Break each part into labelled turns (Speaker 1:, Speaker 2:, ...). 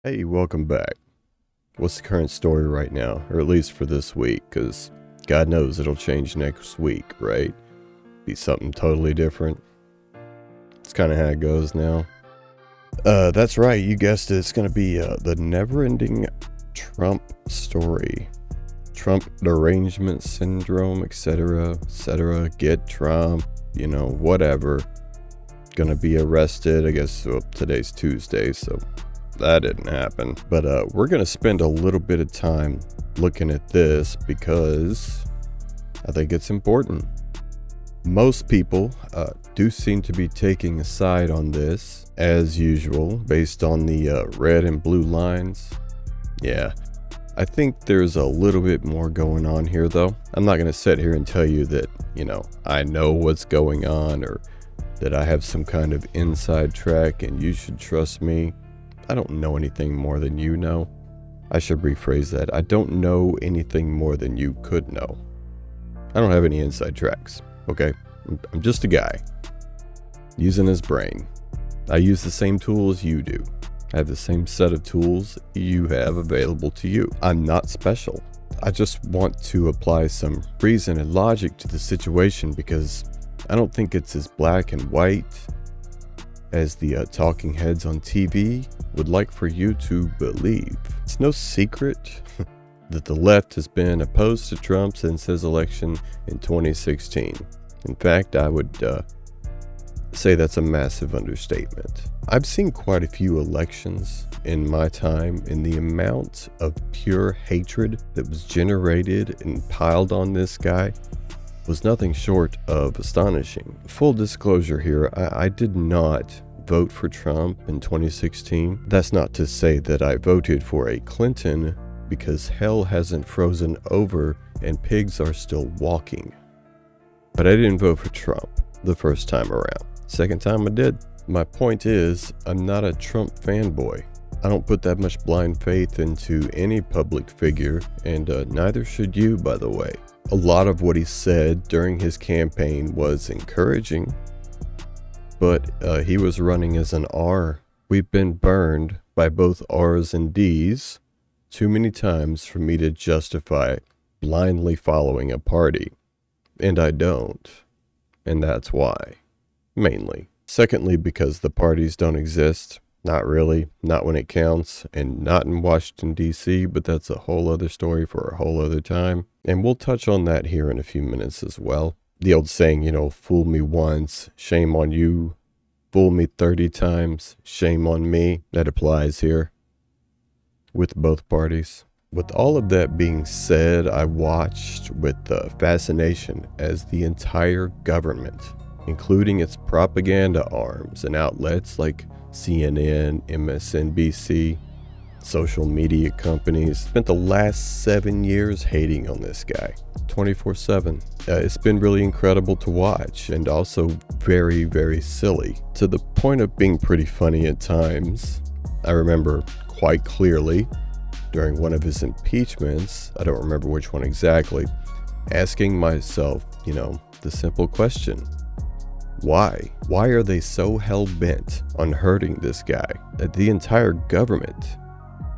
Speaker 1: Hey, welcome back. What's the current story right now, or at least for this week? Because God knows it'll change next week, right? Be something totally different. It's kind of how it goes now. That's right, you guessed it. It's going to be the never-ending Trump story. Trump derangement syndrome, etc., etc. Get Trump, whatever. Gonna be arrested. I guess today's Tuesday, so that didn't happen. But we're gonna spend a little bit of time looking at this because I think it's important. Most people do seem to be taking a side on this, as usual, based on the red and blue lines. Yeah, I think there's a little bit more going on here, though. I'm not gonna sit here and tell you that, I know what's going on or that I have some kind of inside track and you should trust me. I don't know anything more than you know. I should rephrase that. I don't know anything more than you could know. I don't have any inside tracks, okay? I'm just a guy using his brain. I use the same tools you do. I have the same set of tools you have available to you. I'm not special. I just want to apply some reason and logic to the situation because I don't think it's as black and white as the talking heads on TV would like for you to believe. It's no secret that the left has been opposed to Trump since his election in 2016. In fact, I would say that's a massive understatement. I've seen quite a few elections in my time, and the amount of pure hatred that was generated and piled on this guy was nothing short of astonishing. Full disclosure here, I did not vote for Trump in 2016. That's not to say that I voted for a Clinton, because hell hasn't frozen over and pigs are still walking. But I didn't vote for Trump the first time around. Second time I did. My point is, I'm not a Trump fanboy. I don't put that much blind faith into any public figure, and neither should you, by the way. A lot of what he said during his campaign was encouraging, but he was running as an R. We've been burned by both R's and D's too many times for me to justify blindly following a party. And I don't. And that's why. Mainly. Secondly, because the parties don't exist. Not really, not when it counts, and not in Washington, D.C., but that's a whole other story for a whole other time. And we'll touch on that here in a few minutes as well. The old saying, fool me once, shame on you. Fool me 30 times, shame on me. That applies here with both parties. With all of that being said, I watched with fascination as the entire government, including its propaganda arms and outlets like CNN, MSNBC, social media companies, spent the last 7 years hating on this guy 24/7. It's been really incredible to watch and also very, very silly, to the point of being pretty funny at times. I remember quite clearly during one of his impeachments, I don't remember which one exactly, asking myself, the simple question: why? Why are they so hell-bent on hurting this guy? The entire government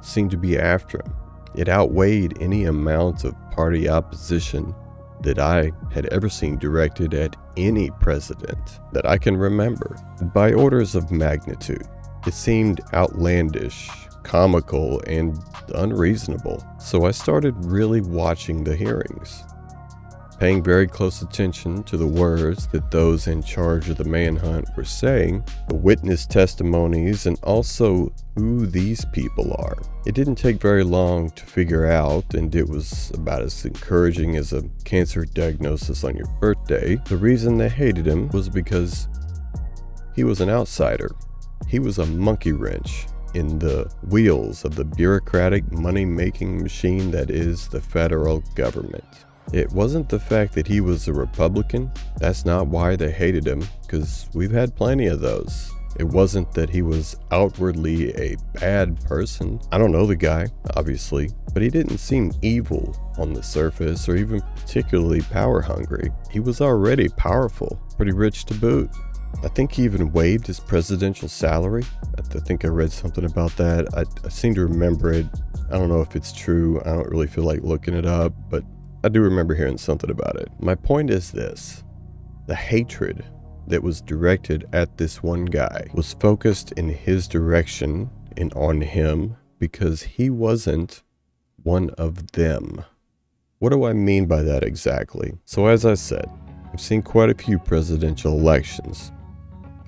Speaker 1: seemed to be after him. It outweighed any amount of party opposition that I had ever seen directed at any president that I can remember. By orders of magnitude, it seemed outlandish, comical, and unreasonable. So I started really watching the hearings, paying very close attention to the words that those in charge of the manhunt were saying, the witness testimonies, and also who these people are. It didn't take very long to figure out, and it was about as encouraging as a cancer diagnosis on your birthday. The reason they hated him was because he was an outsider. He was a monkey wrench in the wheels of the bureaucratic money-making machine that is the federal government. It wasn't the fact that he was a Republican. That's not why they hated him, because we've had plenty of those. It wasn't that he was outwardly a bad person. I don't know the guy, obviously, but he didn't seem evil on the surface or even particularly power hungry. He was already powerful, pretty rich to boot. I think he even waived his presidential salary. I think I read something about that. I seem to remember it. I don't know if it's true. I don't really feel like looking it up, but I do remember hearing something about it. My point is this: the hatred that was directed at this one guy was focused in his direction and on him because he wasn't one of them. What do I mean by that exactly? So as I said, I've seen quite a few presidential elections.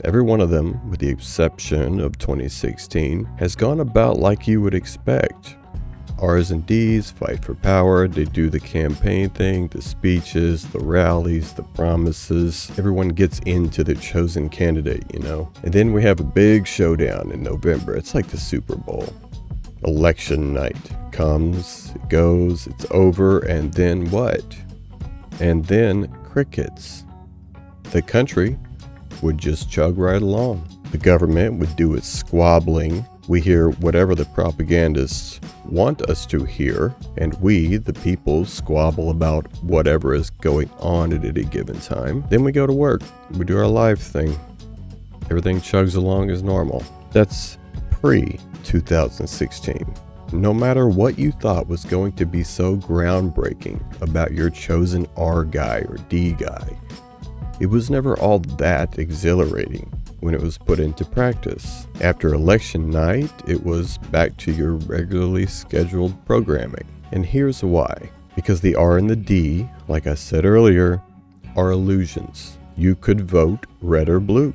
Speaker 1: Every one of them, with the exception of 2016, has gone about like you would expect. R's and D's fight for power. They do the campaign thing, the speeches, the rallies, the promises. Everyone gets into their chosen candidate, you know? And then we have a big showdown in November. It's like the Super Bowl. Election night comes, it goes, it's over, and then what? And then crickets. The country would just chug right along. The government would do its squabbling. We hear whatever the propagandists want us to hear, and we, the people, squabble about whatever is going on at any given time. Then we go to work. We do our live thing. Everything chugs along as normal. That's pre-2016. No matter what you thought was going to be so groundbreaking about your chosen R guy or D guy, it was never all that exhilarating when it was put into practice. After election night, it was back to your regularly scheduled programming. And here's why. Because the R and the D, like I said earlier, are illusions. You could vote red or blue.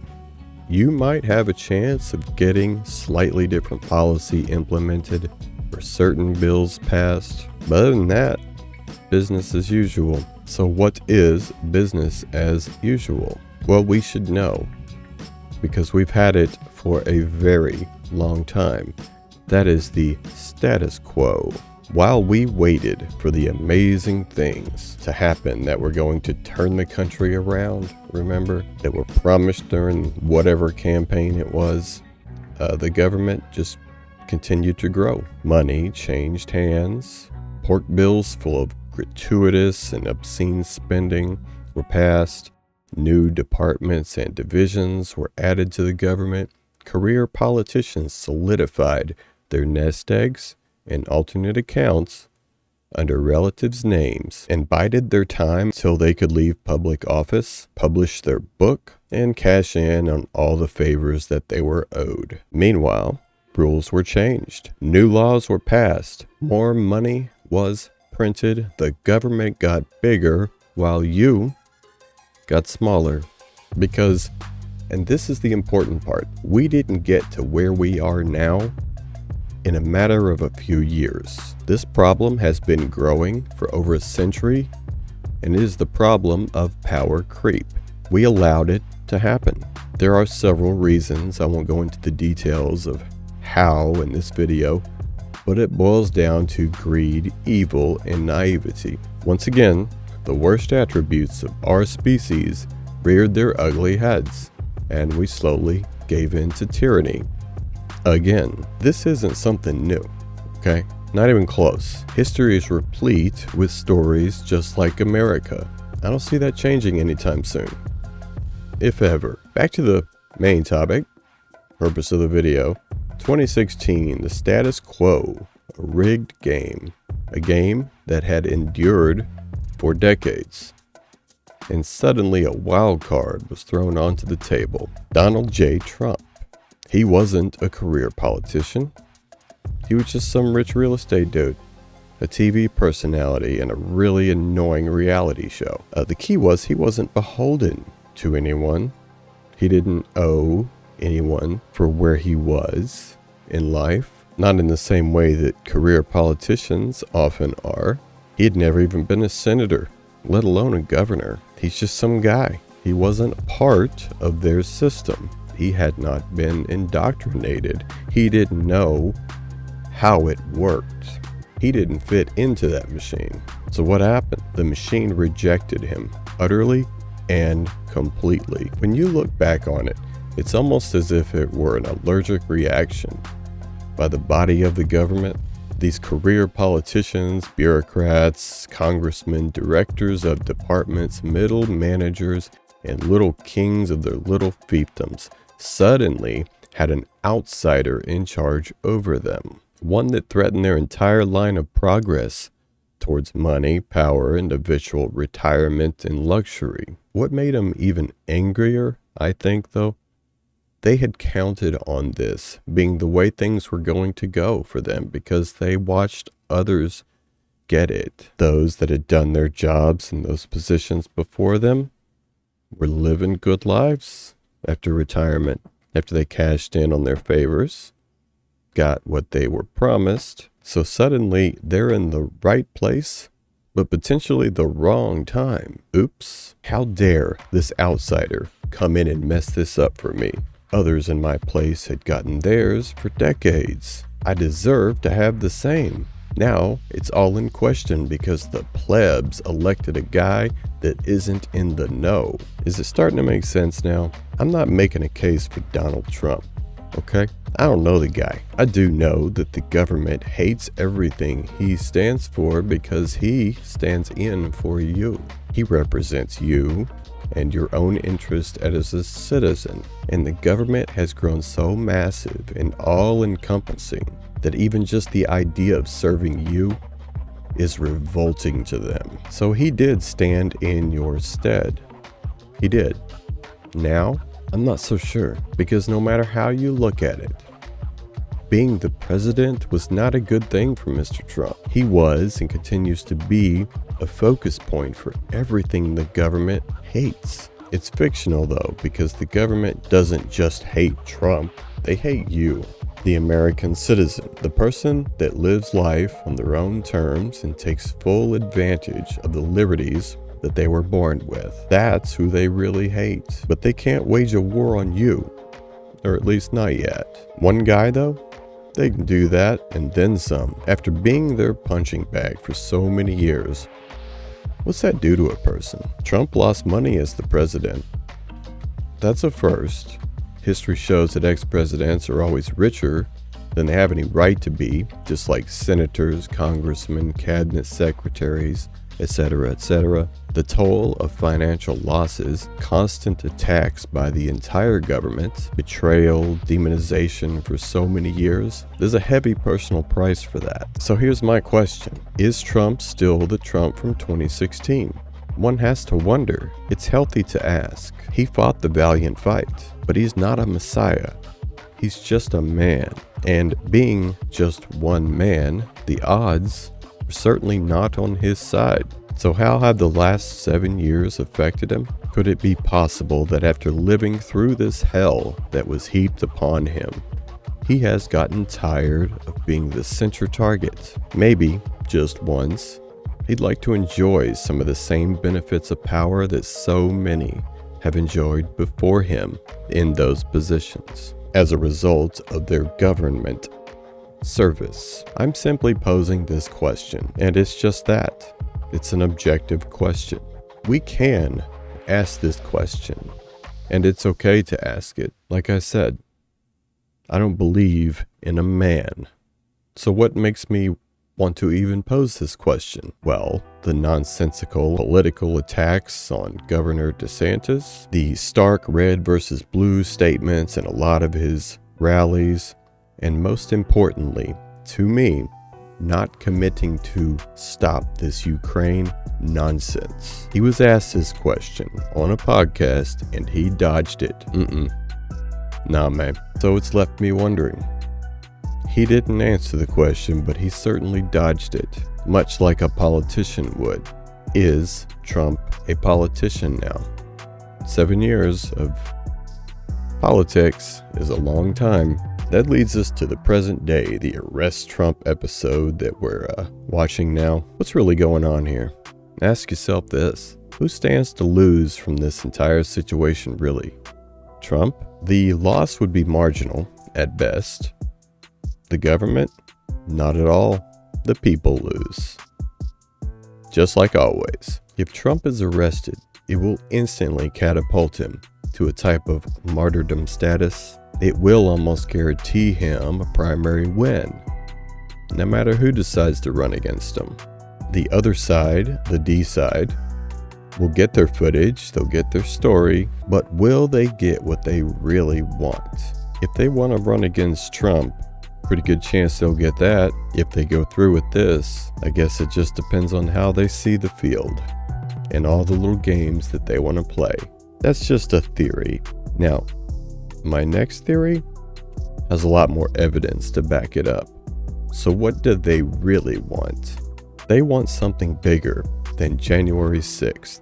Speaker 1: You might have a chance of getting slightly different policy implemented or certain bills passed. But other than that, business as usual. So what is business as usual? Well, we should know, because we've had it for a very long time. That is the status quo. While we waited for the amazing things to happen that were going to turn the country around, remember, that were promised during whatever campaign it was, the government just continued to grow. Money changed hands. Pork bills full of gratuitous and obscene spending were passed. New departments and divisions were added to the government. Career politicians solidified their nest eggs and alternate accounts under relatives' names and bided their time till they could leave public office, publish their book, and cash in on all the favors that they were owed. Meanwhile, rules were changed. New laws were passed. More money was printed. The government got bigger while you got smaller. Because, and this is the important part, we didn't get to where we are now in a matter of a few years. This problem has been growing for over a century, and it is the problem of power creep. We allowed it to happen. There are several reasons. I won't go into the details of how in this video, but it boils down to greed, evil, and naivety. Once again, the worst attributes of our species reared their ugly heads, and we slowly gave in to tyranny. Again, this isn't something new, okay? Not even close. History is replete with stories just like America. I don't see that changing anytime soon, if ever. Back to the main topic, purpose of the video. 2016, the status quo, a rigged game. A game that had endured for decades. And suddenly a wild card was thrown onto the table. Donald J. Trump. He wasn't a career politician. He was just some rich real estate dude, a TV personality, and a really annoying reality show. The key was he wasn't beholden to anyone. He didn't owe anyone for where he was in life. Not in the same way that career politicians often are. He had never even been a senator, let alone a governor. He's just some guy. He wasn't a part of their system. He had not been indoctrinated. He didn't know how it worked. He didn't fit into that machine. So what happened? The machine rejected him utterly and completely. When you look back on it, it's almost as if it were an allergic reaction by the body of the government. These career politicians, bureaucrats, congressmen, directors of departments, middle managers, and little kings of their little fiefdoms suddenly had an outsider in charge over them, one that threatened their entire line of progress towards money, power, and eventual retirement and luxury. What made them even angrier, I think, though, they had counted on this being the way things were going to go for them because they watched others get it. Those that had done their jobs in those positions before them were living good lives after retirement, after they cashed in on their favors, got what they were promised. So suddenly they're in the right place, but potentially the wrong time. Oops, how dare this outsider come in and mess this up for me? Others in my place had gotten theirs for decades. I deserve to have the same. Now it's all in question because the plebs elected a guy that isn't in the know. Is it starting to make sense now? I'm not making a case for Donald Trump, okay? I don't know the guy. I do know that the government hates everything he stands for because he stands in for you. He represents you and your own interest as a citizen. And the government has grown so massive and all-encompassing that even just the idea of serving you is revolting to them. So he did stand in your stead. He did. Now, I'm not so sure, because no matter how you look at it, being the president was not a good thing for Mr. Trump. He was and continues to be a focus point for everything the government hates. It's fictional though, because the government doesn't just hate Trump, they hate you, the American citizen, the person that lives life on their own terms and takes full advantage of the liberties that they were born with. That's who they really hate. But they can't wage a war on you, or at least not yet. One guy though, they can do that and then some. After being their punching bag for so many years, what's that do to a person? Trump lost money as the president. That's a first. History shows that ex-presidents are always richer than they have any right to be, just like senators, congressmen, cabinet secretaries, etc., etc. The toll of financial losses, constant attacks by the entire government, betrayal, demonization for so many years, there's a heavy personal price for that. So here's my question. Is Trump still the Trump from 2016? One has to wonder. It's healthy to ask. He fought the valiant fight, but he's not a messiah. He's just a man. And being just one man, the odds are certainly not on his side. So how have the last 7 years affected him? Could it be possible that after living through this hell that was heaped upon him, he has gotten tired of being the center target? Maybe, just once, he'd like to enjoy some of the same benefits of power that so many have enjoyed before him in those positions as a result of their government service. I'm simply posing this question, and it's just that. It's an objective question. We can ask this question, and it's okay to ask it. Like I said, I don't believe in a man. So what makes me want to even pose this question? Well, the nonsensical political attacks on Governor DeSantis, the stark red versus blue statements in a lot of his rallies, and most importantly, to me, not committing to stop this Ukraine nonsense. He was asked this question on a podcast and he dodged it. Nah, man. So it's left me wondering. He didn't answer the question, but he certainly dodged it, much like a politician would. Is Trump a politician now? 7 years of politics is a long time. That leads us to the present day, the Arrest Trump episode that we're watching now. What's really going on here? Ask yourself this. Who stands to lose from this entire situation, really? Trump? The loss would be marginal, at best. The government? Not at all. The people lose. Just like always. If Trump is arrested, it will instantly catapult him to a type of martyrdom status. It will almost guarantee him a primary win, no matter who decides to run against him. The other side, the D side, will get their footage, they'll get their story, but will they get what they really want? If they want to run against Trump, pretty good chance they'll get that. If they go through with this, I guess it just depends on how they see the field and all the little games that they want to play. That's just a theory. Now, my next theory has a lot more evidence to back it up. So what do they really want? They want something bigger than January 6th.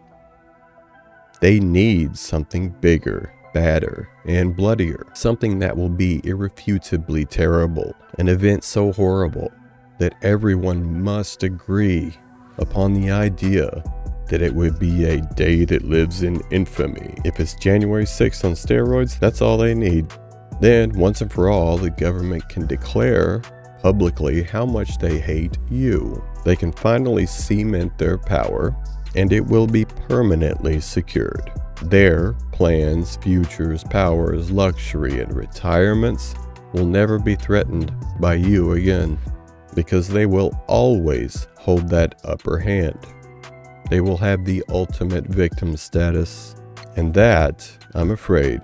Speaker 1: They need something bigger, badder, and bloodier. Something that will be irrefutably terrible. An event so horrible that everyone must agree upon the idea that it would be a day that lives in infamy. If it's January 6th on steroids, that's all they need. Then, once and for all, the government can declare publicly how much they hate you. They can finally cement their power, and it will be permanently secured. Their plans, futures, powers, luxury, and retirements will never be threatened by you again, because they will always hold that upper hand. They will have the ultimate victim status, and that, I'm afraid,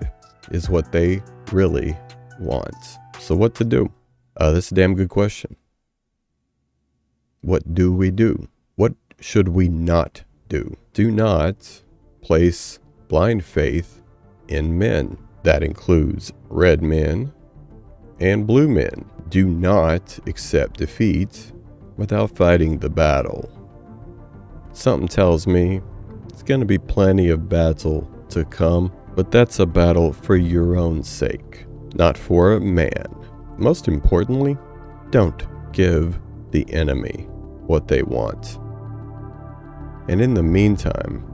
Speaker 1: is what they really want. So what to do? That's a damn good question. What do we do? What should we not do? Do not place blind faith in men. That includes red men and blue men. Do not accept defeat without fighting the battle. Something tells me it's going to be plenty of battle to come, but that's a battle for your own sake, not for a man. Most importantly, don't give the enemy what they want. And in the meantime,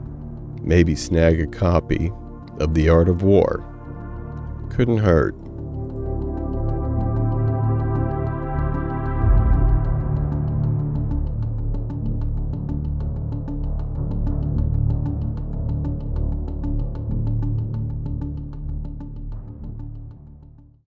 Speaker 1: maybe snag a copy of The Art of War. Couldn't hurt.